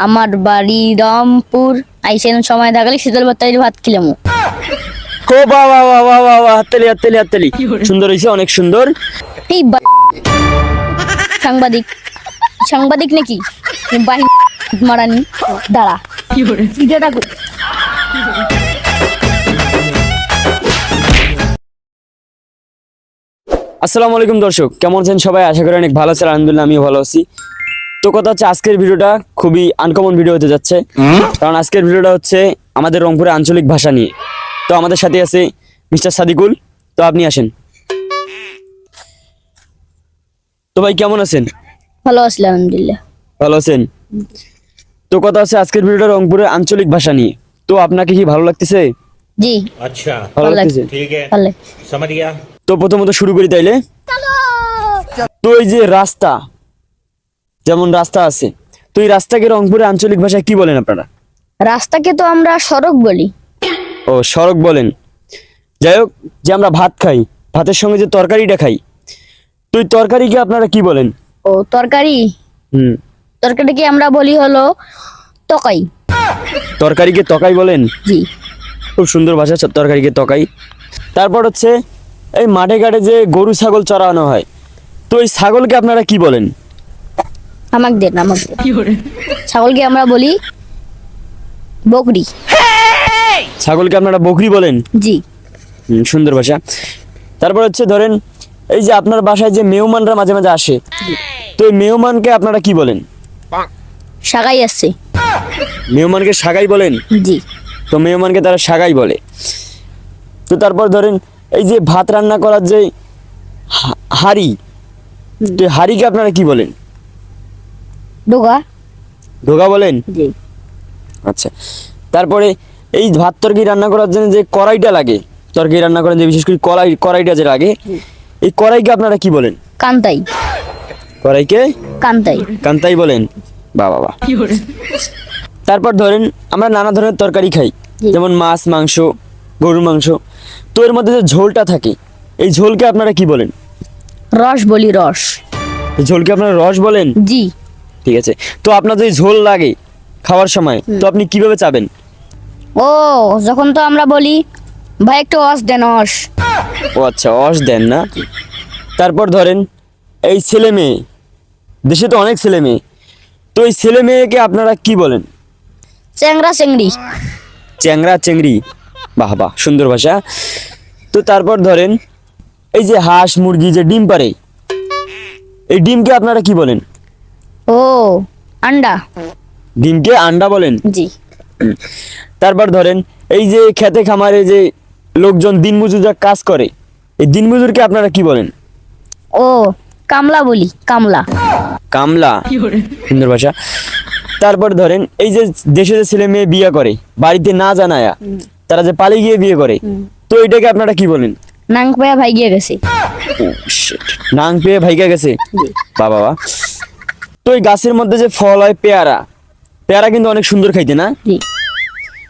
আমার বাড়ি রংপুর, আইসেন সময় থাকলে শীতল বাতাসের ভাত খিলামু। ও বাহ বাহ বাহ বাহ বাহ বাহ, হাততালি হাততালি হাততালি, সুন্দর হয়েছে, অনেক সুন্দর। এই সাংবাদিক সাংবাদিক নাকি বাহিনী মারানি, দাঁড়া ভিডিওটা কর। আসসালামু আলাইকুম দর্শক, কেমন আছেন সবাই? আশা করি অনেক ভালো আছেন। আলহামদুলিল্লাহ আমিও ভালো আছি। তো কথা হচ্ছে, আজকের ভিডিওটা খুবই আনকমন ভিডিও হতে যাচ্ছে, কারণ আজকের ভিডিওটা হচ্ছে আমাদের রংপুরের আঞ্চলিক ভাষা নিয়ে। তো আমাদের সাথে আছে মিস্টার সাদিকুল। তো আপনি আসেন। তো ভাই কেমন আছেন? ভালো আছি আলহামদুলিল্লাহ। ভালো আছেন? তো কথা হচ্ছে, আজকের ভিডিওটা রংপুরের আঞ্চলিক ভাষা নিয়ে। তো আপনাকে কি ভালো লাগতেছে? জি अच्छा ভালো ভালো লাগতেছে? ठीक है ভালো। समझ गया। তো প্রথমত শুরু করি তাইলে। তো এই যে রাস্তা, যেমন রাস্তা আছে, তো এই রাস্তাকে রংপুরের আঞ্চলিক ভাষায় কি বলেন আপনারা? রাস্তাকে তো আমরা সড়ক বলি। ও, সড়ক বলেন। যাই হোক, যে আমরা ভাত খাই, ভাতের সঙ্গে যে তরকারিটা খাই, তো এই তরকারিকে আপনারা কি বলেন? ও তরকারি, হুম, তরকারিকে আমরা বলি হলো তকাই। তরকারিকে তকাই বলেন। জি খুব সুন্দর ভাষা, তরকারিকে তকাই। তারপর হচ্ছে, এই মাঠে ঘাটে যে গরু ছাগল চড়ানো হয়, তো এই ছাগলকে আপনারা কি বলেন? আমাদের ছাগলকে আমরা বলি বকরি। ছাগলকে আপনারা বকরি বলেন। জি সুন্দর ভাষা। তারপর হচ্ছে ধরেন, এই যে আপনার বাসায় যে মেহমানরা মাঝে মাঝে আসে, তো এই মেহমানকে আপনারা কি বলেন? সাগাই আছে। মেহমানকে সাগাই বলেন। জি তো মেহমানকে তারা সাগাই বলে। তো তারপর ধরেন, এই যে ভাত রান্না করার যে হাঁড়ি, তো এই হাঁড়িকে আপনারা কি বলেন? ডোগা। ঢোকা বলেন। জি আচ্ছা। তারপরে এই ভাত তরকারি রান্না করার জন্য যে কড়াইটা লাগে, তরকারি রান্না করার যে বিশেষ করে কড়াইটা যে লাগে, এই কড়াইকে আপনারা কি বলেন? কান্তাই। কড়াইকে কান্তাই। কান্তাই বলেন। বাহ বাহ বাহ। তারপর ধরেন, আমরা নানা ধরনের তরকারি খাই, জি। যেমন মাছ, মাংস, গরুর মাংস। তো এর মধ্যে যে ঝোলটা থাকে, এই ঝোলকে আপনারা কি বলেন? রস বলি, রস। এই ঝোলকে আপনারা রস বলেন। জি ঠিক আছে। তো আপনার যদি ঝোল লাগে খাওয়ার সময়, তো আপনি কিভাবে চাবেন? ও যখন তো আমরা বলি ভাই একটু রস দেন, রস। ও আচ্ছা, অস দেন না। তারপর ধরেন, এই ছেলে মেয়ে, দেশে তো অনেক ছেলে মেয়ে, তো এই ছেলে মেয়েকে আপনারা কি বলেন? চ্যাংরা চেংড়ি। চ্যাংরা চেংড়ি। বাহ বাহ, সুন্দর ভাষা। তো তারপর ধরেন, এই যে হাঁস মুরগি যে ডিম পারে, এই ডিমকে আপনারা কি বলেন? ও আন্ডা। ডিমকে আন্ডা বলেন। জি তারপর ধরেন, এই যে খেতে খামারে যে লোকজন দিনমজুররা কাজ করে, এই দিনমজুরকে আপনারা কি বলেন? ও কামলা বলি, কামলা। কামলা। সুন্দর ভাষা। তারপর ধরেন, এই যে দেশে যে ছেলে মেয়ে বিয়ে করে বাড়িতে না জানায়া, তারা যে পালিয়ে গিয়ে বিয়ে করে, তো এটাকে আপনারা কি বলেন? নাং পায়া ভাই গিয়ে গেছে। Shit, নাং পেয়ে ভাইগা গেছে। জি বাবা বাবা। তো এই গাছের মধ্যে যে ফল হয় পেয়ারা, পেয়ারা কিন্তু অনেক সুন্দর খাইতে না? জি।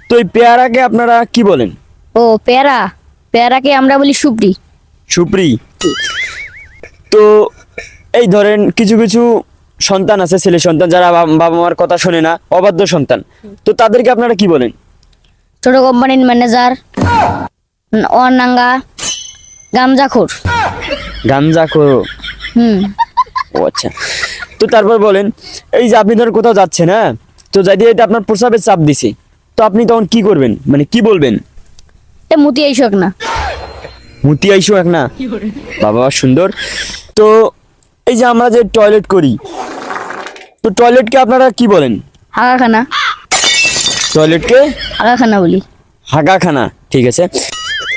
তো এই পেয়ারাকে আপনারা কি বলেন? ও পেয়ারা, পেয়ারাকে আমরা বলি সুপরি। সুপ্রি। তো এই ধরেন, কিছু কিছু সন্তান আছে, ছেলে সন্তান, যারা বাবা মার কথা শোনে না, অবাধ্য সন্তান, তো তাদেরকে আপনারা কি বলেন? ছোট কোম্পানির ম্যানেজার, অনাঙ্গা, গামজাখোর। গাঞ্জা করো। হুম ও আচ্ছা। তো তারপর বলেন, এই যে আপনি ধরেন কোথাও যাচ্ছেন, হ্যাঁ, তো যাইতে যাইতে আপনার প্রস্রাবের চাপ দিছে, তো আপনি তখন কি করবেন, মানে কি বলবেন? এ মুতি আইসক না। মুতি আইসো এক না। বাবা সুন্দর। তো এই যে আমরা যে টয়লেট করি, তো টয়লেটকে আপনারা কি বলেন? হাগাখানা। টয়লেটকে হাগাখানা বলি। হাগাখানা। ঠিক আছে,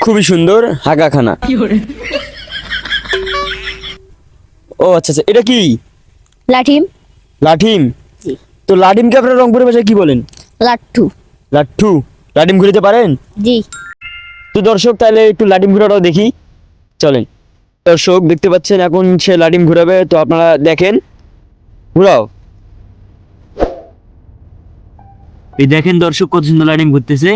খুবই সুন্দর, হাগাখানা। ও আচ্ছা আচ্ছা, এটা কি? লাঠিম। লাঠিম। জি। তো লাঠিমকে আপনারা রংপুরের ভাষায় কি বলেন? লাট্টু। লাঠু। লাঠিম ঘুরিতে পারেন? জি তো দর্শক, তাহলে একটু লাঠিম ঘোরাটাও দেখি, চলেন। দর্শক দেখতে পাচ্ছেন, এখন সে লাঠিম ঘুরাবে, তো আপনারা দেখেন, ঘুরাও। এই দেখেন দর্শক, কত সুন্দর লাঠিম ঘুরতেছে।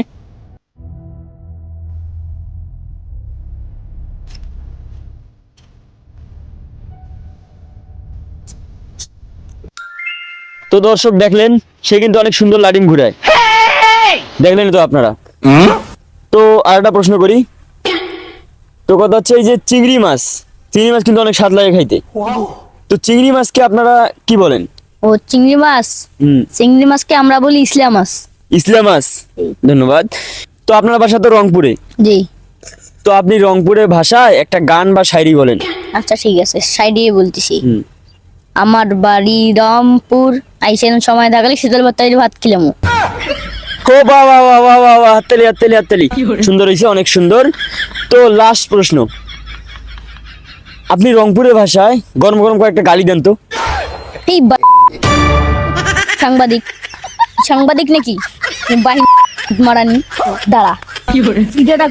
তো তো দর্শক দেখলেন, সে কিন্তু অনেক সুন্দর লাটিম ঘুরায়, দেখলেন তো আপনারা। তো আর একটা প্রশ্ন করি, তো কথা হচ্ছে এই যে চিংড়ি মাছ কিন্তু অনেক স্বাদ লাগে খাইতে, তো চিংড়ি মাছকে আপনারা কি বলেন? ও চিংড়ি মাছ, চিংড়ি মাছকে আমরা বলি ইসলা মাছ। ইসলা মাছ, ধন্যবাদ। তো আপনার বাসা তো রংপুরে, জি। তো আপনি রংপুরের ভাষায় একটা গান বা শায়রি বলেন। আচ্ছা ঠিক আছে, সাইডে বলতেছি। হুম। আমার বাড়ি রংপুর, আইসেন সময় থাকলে শীতল ভাত ভাত খিলামু। ও বাহ বাহ বাহ বাহ বাহ বাহ, হাততালি হাততালি হাততালি, সুন্দর হয়েছে, অনেক সুন্দর। তো লাস্ট প্রশ্ন, আপনি রংপুরের ভাষায় গরম গরম কয়েকটা গালি দেন তো। এই সাংবাদিক, সাংবাদিক নাকি বাহিনী মারানি, দাঁড়া ভিডিওটা